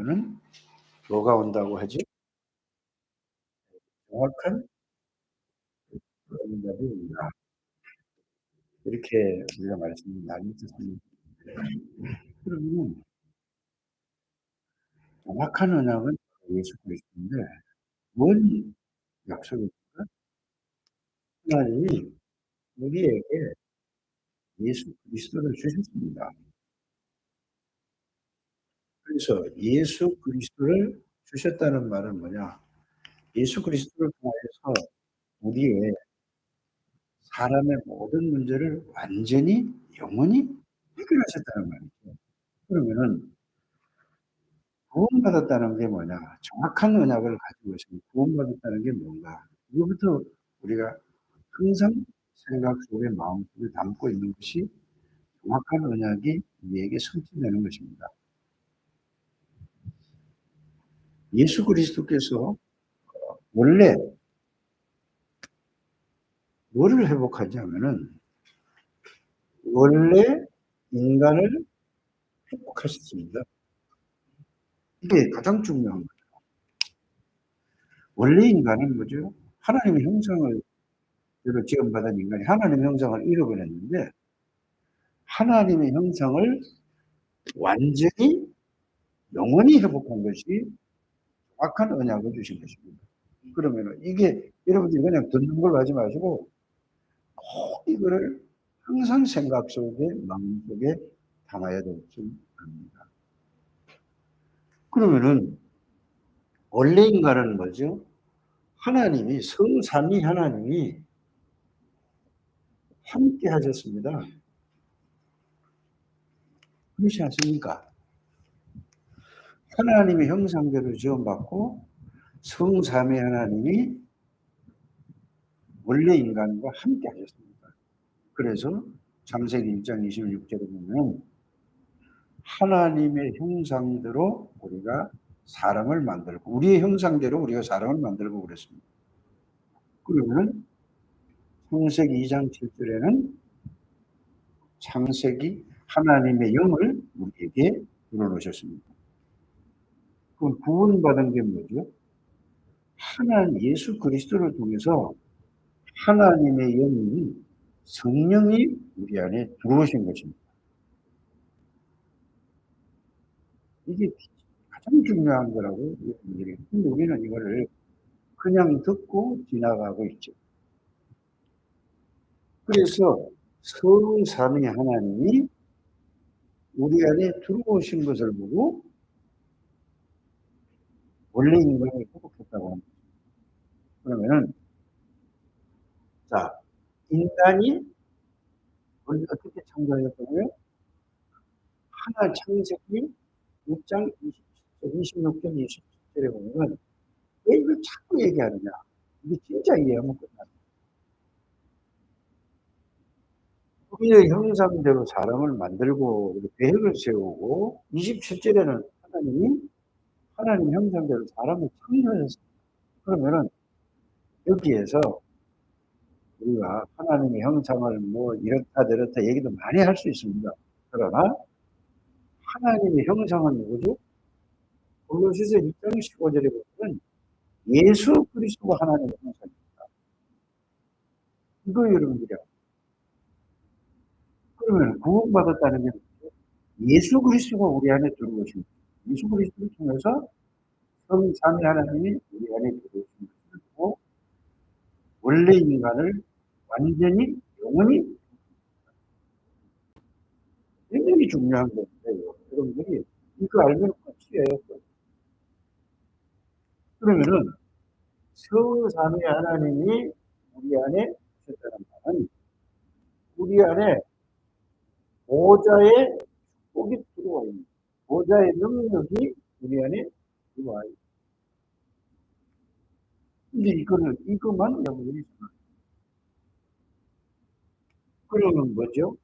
그러면은 뭐가 온다고 하지? 정확한 응답이 온다. 이렇게 우리가 말씀을 많이 듣습니다. 그러면 정확한 언약은 예수 그리스도인데 뭔 약속입니까? 하나님이 우리에게 예수 그리스도를 주셨습니다. 그래서 예수 그리스도를 주셨다는 말은 뭐냐? 예수 그리스도를 통해서 우리의 사람의 모든 문제를 완전히 영원히 해결하셨다는 말이죠. 그러면은 구원받았다는 게 뭐냐? 정확한 언약을 가지고 있으면 구원받았다는 게 뭔가? 이거부터 우리가 항상 생각 속에 마음속에 담고 있는 것이 정확한 언약이 우리에게 성취되는 것입니다. 예수 그리스도께서 원래 뭐를 회복하냐면은 원래 인간을 회복하셨습니다. 이게 가장 중요한 거예요. 원래 인간은 뭐죠? 하나님의 형상을 대로 지음받은 인간이 하나님의 형상을 잃어버렸는데 하나님의 형상을 완전히 영원히 회복한 것이 정확한 언약을 주신 것입니다. 그러면은 이게 여러분들이 그냥 듣는 걸로 하지 마시고 꼭 이거를 항상 생각 속에 마음속에 담아야 될 줄 압니다. 그러면은 원래 인간은 뭐죠? 하나님이 성삼위 하나님이 함께 하셨습니다. 그렇지 않습니까? 하나님의 형상대로 지음받고 성삼위 하나님이 원래 인간과 함께 하셨습니다. 그래서 창세기 1장 26절에 보면 하나님의 형상대로 우리가 사람을 만들고 우리의 형상대로 우리가 사람을 만들고 그랬습니다. 그러면 창세기 2장 7절에는 창세기 하나님의 영을 우리에게 불어넣으셨습니다. 그럼 구원받은 게 뭐죠? 하나님 예수 그리스도를 통해서 하나님의 영이 성령이 우리 안에 들어오신 것입니다. 이게 가장 중요한 거라고 여러분들이. 근데 우리는 이거를 그냥 듣고 지나가고 있죠. 그래서 성삼위 하나님이 우리 안에 들어오신 것을 보고 원래 인간을 회복했다고 합니다. 그러면은 자 인간이 어떻게 창조하였다고요? 하나 창세기 6장 26절 27절에 보면 왜 이걸 자꾸 얘기하느냐? 이게 진짜 이해하면 끝나요. 우리의 형상대로 사람을 만들고 계획을 세우고 27절에는 하나님이 하나님 형상대로 사람을 창조했습니다. 그러면은 여기에서 우리가 하나님의 형상을 뭐 이렇다 저렇다 얘기도 많이 할 수 있습니다. 그러나 하나님의 형상은 누구죠? 골로새서 2장 15절에 보면 예수 그리스도가 하나님의 형상입니다. 이거 여러분들이 그러면 구원받았다는 게 예수 그리스도가 우리 안에 들어오신 예수 그리스도를 통해서 성삼위 하나님이 우리 안에 들어오신 것이고 원래 인간을 완전히 영원히 굉장히 중요한 건데요. 여러분들이 이거 알면 끝이에요. 그러면은 성삼위 하나님이 우리 안에 오셨다는 말은 우리 안에 보좌의 축복이 들어와 있는 보좌의 능력이 우리 안에 들어와 있는. 근데 이것만 여러분들이 그러면 뭐죠?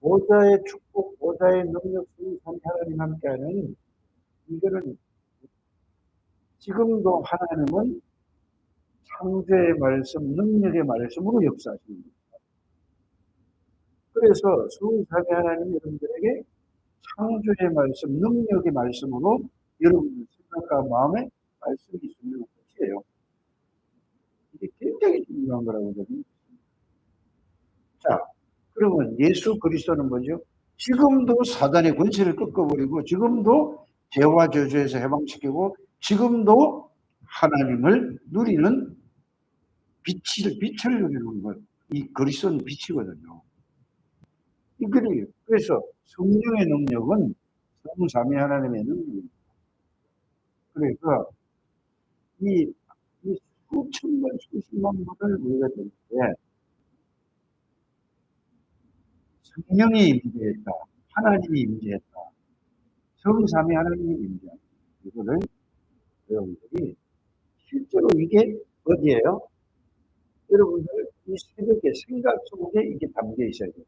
보좌의 축복, 보좌의 능력, 성삼위 하나님 함께하는 이거는 지금도 하나님은 창조의 말씀, 능력의 말씀으로 역사하시는 거예요. 그래서 성삼위 하나님이 여러분들에게 창조의 말씀, 능력의 말씀으로 여러분의 생각과 마음에 말씀이 있으면 끝이에요. 이게 굉장히 중요한 거라고 저는. 자, 그러면 예수 그리스도는 뭐죠? 지금도 사단의 권세를 꺾어버리고, 지금도 죄와 저주에서 해방시키고, 지금도 하나님을 누리는 빛을 누리는 것. 이 그리스도는 빛이거든요. 이거를, 그래서 성령의 능력은 성삼위 하나님의 능력입니다. 그래서 이, 이 수천 번, 수십만 번을 우리가 들을 때 성령이 임재했다. 하나님이 임재했다. 성삼위 하나님이 임재했다. 이거를 여러분들이 실제로 이게 어디예요? 여러분들 이 새벽의 생각 속에 이게 담겨 있어야 돼요.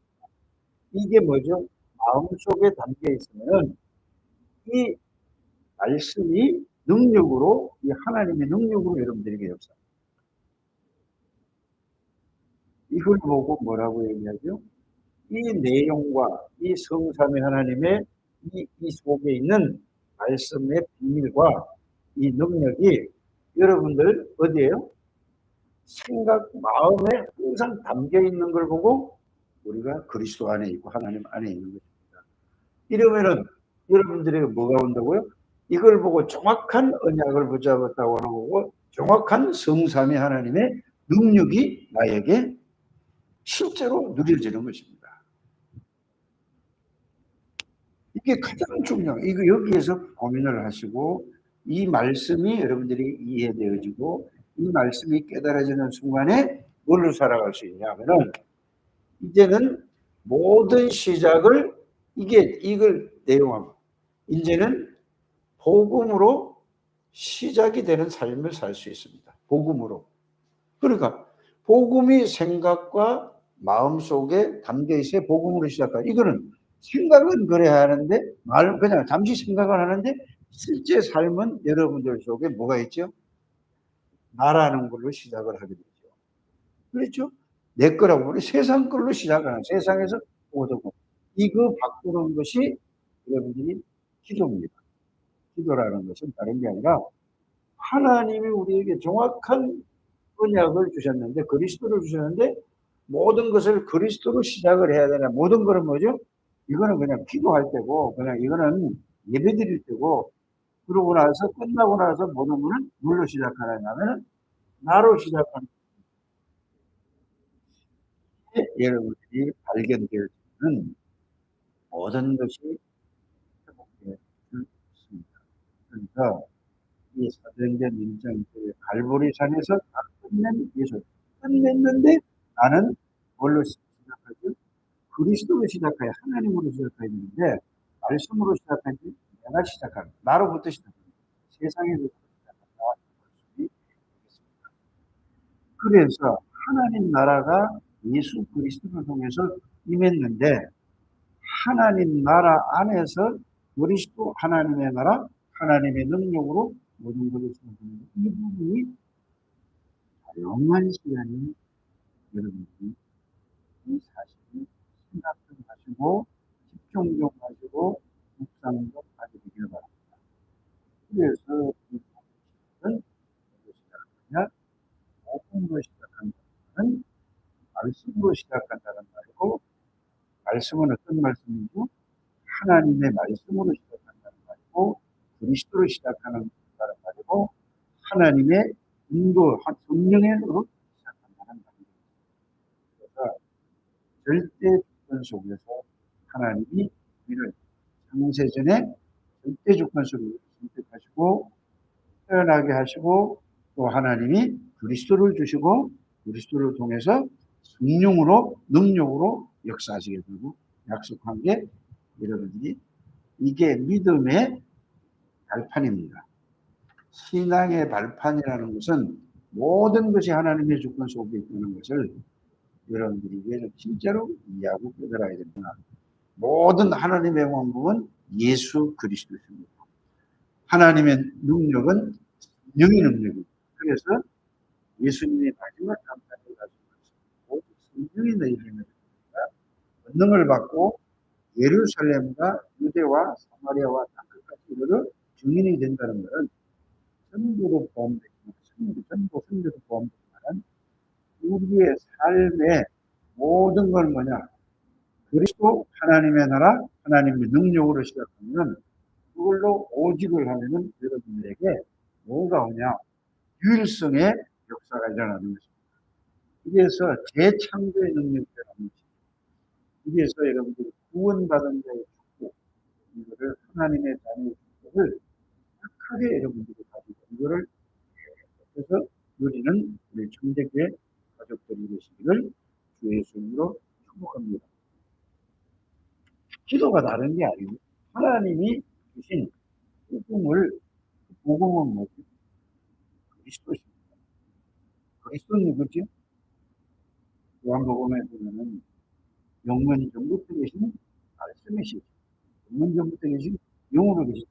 이게 뭐죠? 마음 속에 담겨 있으면 이 말씀이 능력으로, 이 하나님의 능력으로 여러분들에게 역사. 이걸 보고 뭐라고 얘기하죠? 이 내용과 이 성삼위 하나님의 이 속에 있는 말씀의 비밀과 이 능력이 여러분들 어디에요? 생각, 마음에 항상 담겨 있는 걸 보고 우리가 그리스도 안에 있고 하나님 안에 있는 것입니다. 이러면은 여러분들에게 뭐가 온다고요? 이걸 보고 정확한 언약을 붙잡았다고 하는 거고, 정확한 성삼위 하나님의 능력이 나에게 실제로 누려지는 것입니다. 이게 가장 중요해요. 이거 여기에서 고민을 하시고, 이 말씀이 여러분들이 이해되어지고, 이 말씀이 깨달아지는 순간에 뭘로 살아갈 수 있냐 하면은, 이제는 모든 시작을, 이걸 내용하고, 이제는 복음으로 시작이 되는 삶을 살 수 있습니다. 복음으로. 그러니까 복음이 생각과 마음 속에 담겨 있어야 복음으로 시작하죠. 이거는 생각은 그래야 하는데, 말은 그냥 잠시 생각을 하는데, 실제 삶은 여러분들 속에 뭐가 있죠? 나라는 걸로 시작을 하게 되죠. 그렇죠? 내 거라고, 우리 세상 걸로 시작하는, 세상에서 모든 것. 이거 바꾸는 것이 여러분들이 기도입니다. 기도라는 것은 다른 게 아니라 하나님이 우리에게 정확한 언약을 주셨는데, 그리스도를 주셨는데, 모든 것을 그리스도로 시작을 해야 되나. 모든 것은 뭐죠? 이거는 그냥 기도할 때고, 그냥 이거는 예배 드릴 때고, 그러고 나서, 끝나고 나서 모든 것은 뭘로 시작하냐면, 나로 시작하는 게 여러분들이 발견되어지는 모든 것이 회복되어 있습니다. 그러니까, 이 사도행전 1장 갈보리산에서 다 끝낸 예수. 끝냈는데 나는 뭘로 시작하지? 그리스도로 시작해야, 하나님으로 시작해야 되는데, 말씀으로 시작하지, 내가 시작하는, 나로부터 시작합니다. 세상에서부터 시작한다. 그래서 하나님 나라가 예수 그리스도를 통해서 임했는데, 하나님 나라 안에서 그리스도 하나님의 나라, 하나님의 능력으로 모든 것을 시작합니다. 이 부분이 다양한 시간이 여러분들이 이 사실을 생각 좀 하시고, 집중 좀 하시고, 묵상 좀 하게 되길 바랍니다. 그래서 이 시간은 어디로 시작하냐? 복음으로 시작한다는, 말씀으로 시작한다는 말이고, 말씀은 어떤 말씀이고, 하나님의 말씀으로 시작한다는 말이고, 그리스도로 시작하는 말이고, 하나님의 인도, 성령으로 시작한다는 말입니다. 그래서 절대 주권 속에서 하나님이 우리를 창세전에 절대 주권 속에서 선택하시고 태어나게 하시고, 또 하나님이 그리스도를 주시고 그리스도를 통해서 성령으로, 능력으로 역사하시게 되고 약속한 게 여러분들이, 이게 믿음의 발판입니다. 신앙의 발판이라는 것은 모든 것이 하나님의 주권 속에 있다는 것을 여러분들이 진짜로 이해하고 깨달아야 됩니다. 모든 하나님의 왕국은 예수 그리스도입니다. 하나님의 능력은 영의 능력입니다. 그래서 예수님의 마지막 감사를 가지고 성령이 너희에게 권능을 받고 예루살렘과 유대와 사마리아와 땅끝까지 이르러 증인이 된다는 것은 선교도 포함되지만 선교도 포함되지만 우리의 삶의 모든 걸 뭐냐? 그리스도 하나님의 나라, 하나님의 능력으로 시작하면 그걸로 오직을 하면은 여러분들에게 뭐가 오냐? 유일성의 역사가 일어나는 것입니다. 이래서 재창조의 능력이라는 것입니다. 이래서 여러분들이 구원받은 자의 축복, 이거를 하나님의 자녀의 축복을 착하게 여러분들이 가지고 이거를 해서 누리는 우리 청대교회 가족들이 되시기를 주 예수님으로 축복합니다. 기도가 다른 게 아니고 하나님이 주신 복음을, 복음은 뭐지? 그리스도십니다. 그리스도는 누구지? 요한복음에 보면은 영원 전부터 계신 말씀이시죠. 영원 전부터 계신 영으로 계신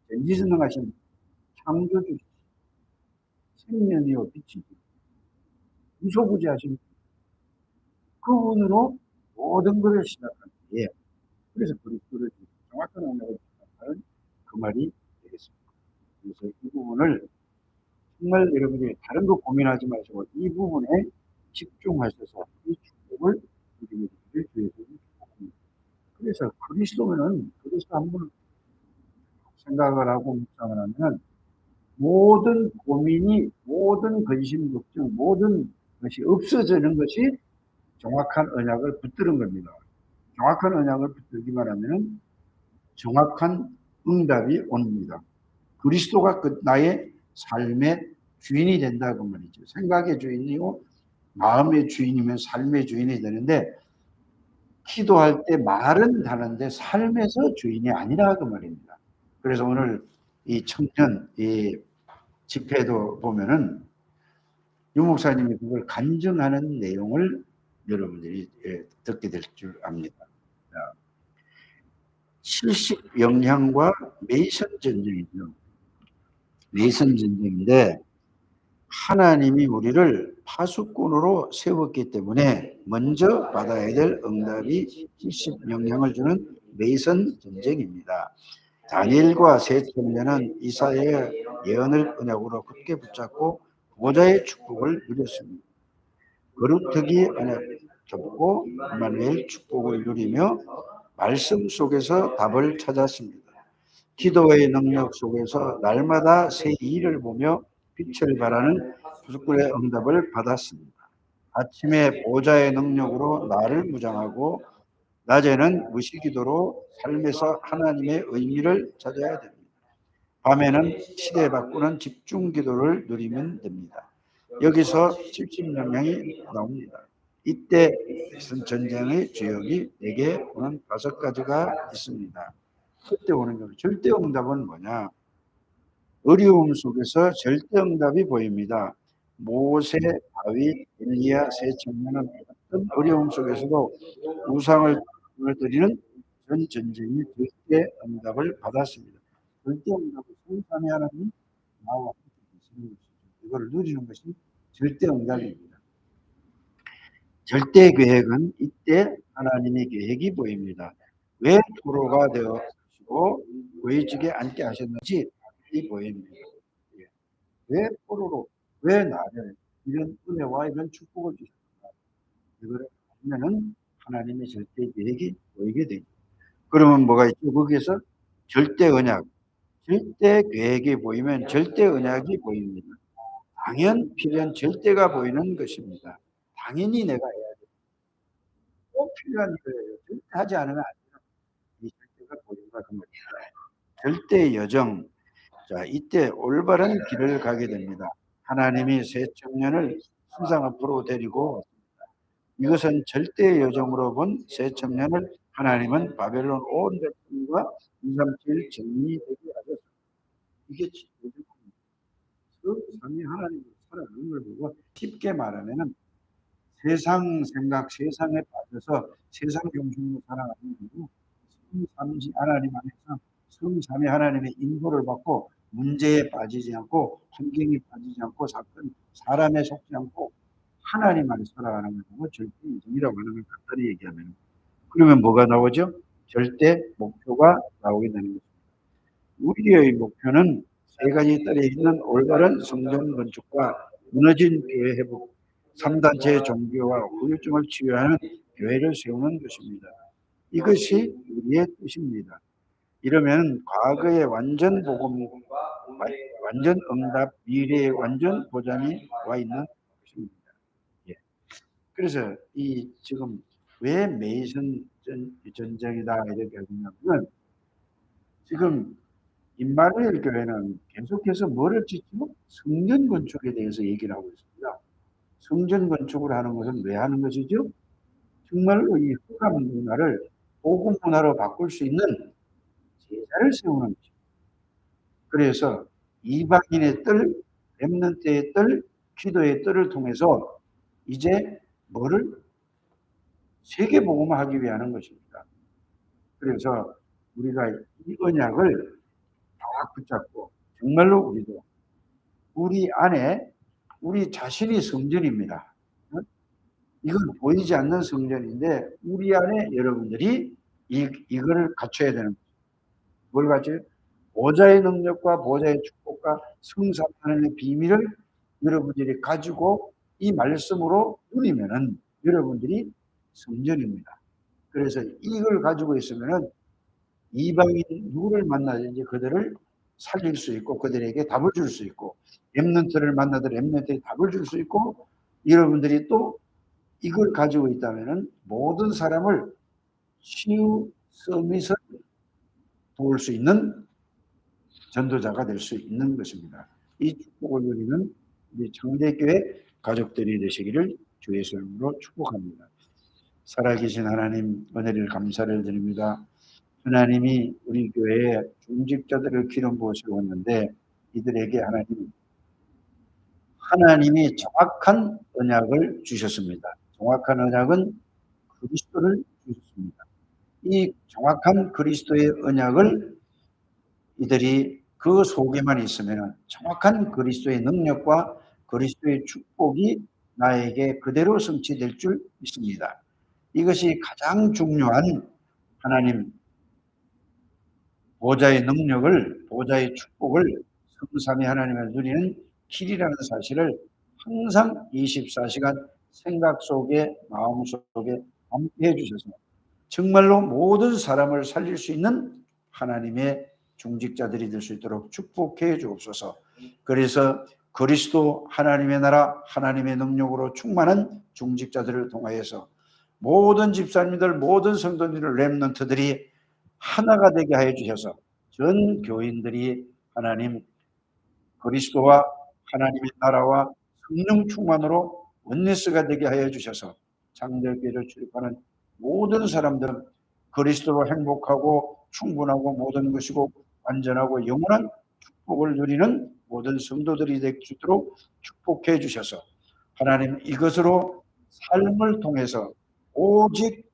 전지전능하신 창조주시죠. 생명이요 빛이죠. 무소부지하신 그분으로 모든 것을 시작한 예. 그래서 그리스도를 정확한 언어로 시작하는 그 말이 되겠습니다. 그래서 이 부분을 정말 여러분들이 다른 거 고민하지 마시고 이 부분에 집중하셔서 이 축복을 누리게 되기를 주의 이름으로 축복합니다. 그래서 그리스도면은 그리스도 한 번 생각을 하고 묵상을 하면 모든 고민이, 모든 근심 걱정, 모든 것이 없어지는 것이 정확한 언약을 붙드는 겁니다. 정확한 언약을 붙들기만 하면 정확한 응답이 옵니다. 그리스도가 그 나의 삶의 주인이 된다고 말이죠. 생각의 주인이고 마음의 주인이면 삶의 주인이 되는데 기도할 때 말은 다른데 삶에서 주인이 아니라 그 말입니다. 그래서 오늘 이 청년 이 집회도 보면은 유 목사님이 그걸 간증하는 내용을 여러분들이 듣게 될 줄 압니다. 70 영향과 메이선 전쟁이죠. 메이선 전쟁인데 하나님이 우리를 파수꾼으로 세웠기 때문에 먼저 받아야 될 응답이 70 영향을 주는 메이선 전쟁입니다. 다니엘과 세 청년은 이사야의 예언을 언약으로 굳게 붙잡고 보좌의 축복을 누렸습니다. 거룩하기 언약을 접고 임마누엘 축복을 누리며 말씀 속에서 답을 찾았습니다. 기도의 능력 속에서 날마다 새 일을 보며 빛을 발하는 부수꾼의 응답을 받았습니다. 아침에 보좌의 능력으로 나를 무장하고 낮에는 무시기도로 삶에서 하나님의 의미를 찾아야 됩니다. 밤에는 시대 바꾸는 집중 기도를 누리면 됩니다. 여기서 70영향이 나옵니다. 이때 전쟁의 주역이 내게 오는 5가지가 있습니다. 그때 오는 거 절대 응답은 뭐냐? 어려움 속에서 절대 응답이 보입니다. 모세, 다윗, 엘리야, 세 청년은 어떤 어려움 속에서도 우상을 드리는 전 전쟁이 절대 응답을 받았습니다. 절대 응답을 성삼위 하나님 나와 함께 계시는 것이죠. 이거를 누리는 것이 절대 응답입니다. 절대 계획은 이때 하나님의 계획이 보입니다. 왜 포로가 되어지고 고위직에 앉게 하셨는지 이 보입니다. 왜 포로로, 왜 나를 이런 은혜와 이런 축복을 주셨는가? 이거를 알면은 하나님의 절대 계획이 보이게 됩니다. 그러면 뭐가 있죠? 거기에서 절대 언약, 절대 계획이 보이면 절대 언약이 보입니다. 당연 필요한 절대가 보이는 것입니다. 당연히 내가 해야 돼. 꼭 필요한 거예요. 절대 하지 않으면 안 돼요. 이 절대가 보인다 그 말입니다. 절대 여정. 자, 이때 올바른 길을 가게 됩니다. 하나님이 새 청년을 세상 앞으로 데리고 왔습니다. 이것은 절대 여정으로 본 새 청년을 하나님은 바벨론 온 백성과 237 정리되게 하셨습니다. 이게 성삼위 하나님을 살아가는 걸 보고 쉽게 말하면은 세상 생각, 세상에 빠져서 세상 중심으로 살아가는 거고 성삼위 하나님 안에서 성삼위 하나님의 인도를 받고 문제에 빠지지 않고 환경에 빠지지 않고 사람에 속지 않고 하나님 안에 살아가는 걸 보고 절대 이성이라고 하는 걸 간단히 얘기하면 그러면 뭐가 나오죠? 절대 목표가 나오게 되는 것입니다. 우리의 목표는 세 가지 뜰에 있는 올바른 성전 건축과 무너진 교회 회복, 3단체의 종교와 후유증을 치유하는 교회를 세우는 것입니다. 이것이 우리의 뜻입니다. 이러면 과거의 완전 복음, 완전 응답, 미래의 완전 보장이 와 있는 것입니다. 예. 그래서 이 지금 왜 메이슨 전쟁이다 이렇게 하냐면 지금 임마누엘 교회는 계속해서 뭐를 짓죠? 성전 건축에 대해서 얘기를 하고 있습니다. 성전 건축을 하는 것은 왜 하는 것이죠? 정말로 이 흑암 문화를 복음 문화로 바꿀 수 있는 제자를 세우는 것입니다. 그래서 이방인의 뜰, 렘넌트의 뜰, 기도의 뜰을 통해서 이제 뭐를 세계 복음화하기 위한 것입니다. 그래서 우리가 이 언약을 딱 붙잡고 정말로 우리도 우리 안에 우리 자신이 성전입니다. 이건 보이지 않는 성전인데 우리 안에 여러분들이 이거를 갖춰야 되는 거예요. 뭘 갖춰요? 보좌의 능력과 보좌의 축복과 성삼 하나님의 비밀을 여러분들이 가지고 이 말씀으로 누리면은 여러분들이 성전입니다. 그래서 이걸 가지고 있으면은 이방인 누구를 만나든지 그들을 살릴 수 있고 그들에게 답을 줄 수 있고 렘넌트를 만나도 렘넌트에 답을 줄 수 있고 여러분들이 또 이걸 가지고 있다면은 모든 사람을 치유 서밋을 도울 수 있는 전도자가 될 수 있는 것입니다. 이 축복을 누리는 우리 청대교회 가족들이 되시기를 주의 이름으로 축복합니다. 살아계신 하나님 은혜를 감사를 드립니다. 하나님이 우리 교회에 중직자들을 기름 부어 세웠는데 이들에게 하나님이 정확한 언약을 주셨습니다. 정확한 언약은 그리스도를 주셨습니다. 이 정확한 그리스도의 언약을 이들이 그 속에만 있으면 정확한 그리스도의 능력과 그리스도의 축복이 나에게 그대로 성취될 줄 믿습니다. 이것이 가장 중요한 하나님 보좌의 능력을, 보좌의 축복을 성삼위 하나님을 누리는 길이라는 사실을 항상 24시간 생각 속에, 마음 속에 함께 해주셔서 정말로 모든 사람을 살릴 수 있는 하나님의 중직자들이 될 수 있도록 축복해 주옵소서. 그래서 그리스도 하나님의 나라, 하나님의 능력으로 충만한 중직자들을 통하여서 모든 집사님들, 모든 성도님들, 렘넌트들이 하나가 되게 하여 주셔서 전 교인들이 하나님 그리스도와 하나님의 나라와 성령 충만으로 원네스가 되게 하여 주셔서 장대교회를 출입하는 모든 사람들은 그리스도로 행복하고 충분하고 모든 것이고 완전하고 영원한 축복을 누리는 모든 성도들이 될 수 있도록 축복해 주셔서 하나님 이것으로 삶을 통해서 오직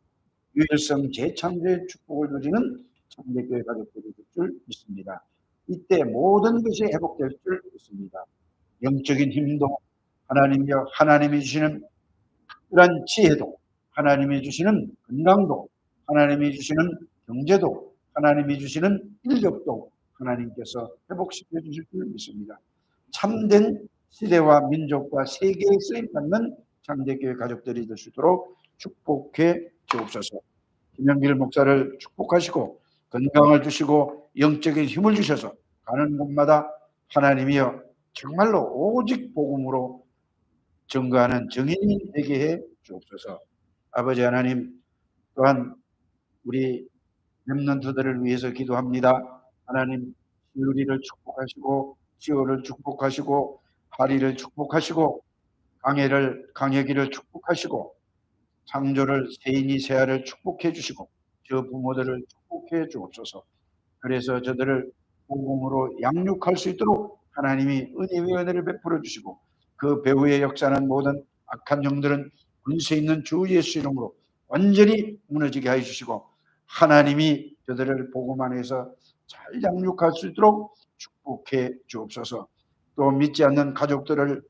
유일성 재창조의 축복을 누리는 장대교회 가족들이 될 줄 믿습니다. 이때 모든 것이 회복될 줄 믿습니다. 영적인 힘도 하나님이 주시는 특별한 지혜도 하나님이 주시는 건강도 하나님이 주시는 경제도 하나님이 주시는 인력도 하나님께서 회복시켜 주실 줄 믿습니다. 참된 시대와 민족과 세계에 쓰임받는 장대교회 가족들이 될 수 있도록 축복해 주옵소서. 김영길 목사를 축복하시고 건강을 주시고 영적인 힘을 주셔서 가는 곳마다 하나님이여 정말로 오직 복음으로 증거하는 증인이 되게 해 주옵소서. 아버지 하나님 또한 우리 렘넌트들을 위해서 기도합니다. 하나님 시우리를 축복하시고 지호를 축복하시고 하리를 축복하시고 강혜기를 축복하시고 창조를 세인이 세아를 축복해 주시고 저 부모들을 축복해 주옵소서. 그래서 저들을 복음으로 양육할 수 있도록 하나님이 은혜의 은혜를 베풀어 주시고 그 배후의 역사는 모든 악한 영들은 근세 있는 주 예수 이름으로 완전히 무너지게 해 주시고 하나님이 저들을 복음 안에서 잘 양육할 수 있도록 축복해 주옵소서. 또 믿지 않는 가족들을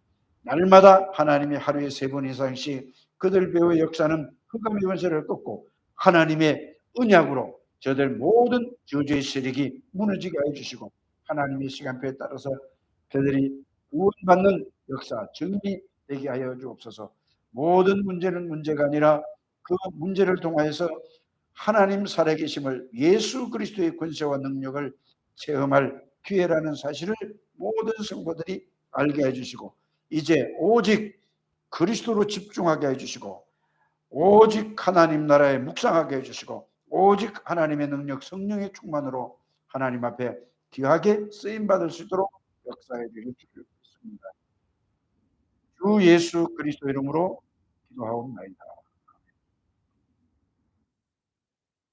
날마다 하나님이 하루에 3번 이상씩 그들 배후의 역사는 흑암의 권세를 꺾고 하나님의 언약으로 저들 모든 저주의 세력이 무너지게 해 주시고 하나님의 시간표에 따라서 그들이 구원받는 역사 정리되게 하여 주옵소서. 모든 문제는 문제가 아니라 그 문제를 통하여서 하나님 살아계심을 예수 그리스도의 권세와 능력을 체험할 기회라는 사실을 모든 성도들이 알게 해 주시고 이제 오직 그리스도로 집중하게 해 주시고 오직 하나님 나라에 묵상하게 해 주시고 오직 하나님의 능력 성령의 충만으로 하나님 앞에 귀하게 쓰임 받을 수 있도록 역사해 주시옵소서. 주 예수 그리스도 이름으로 기도하옵나이다.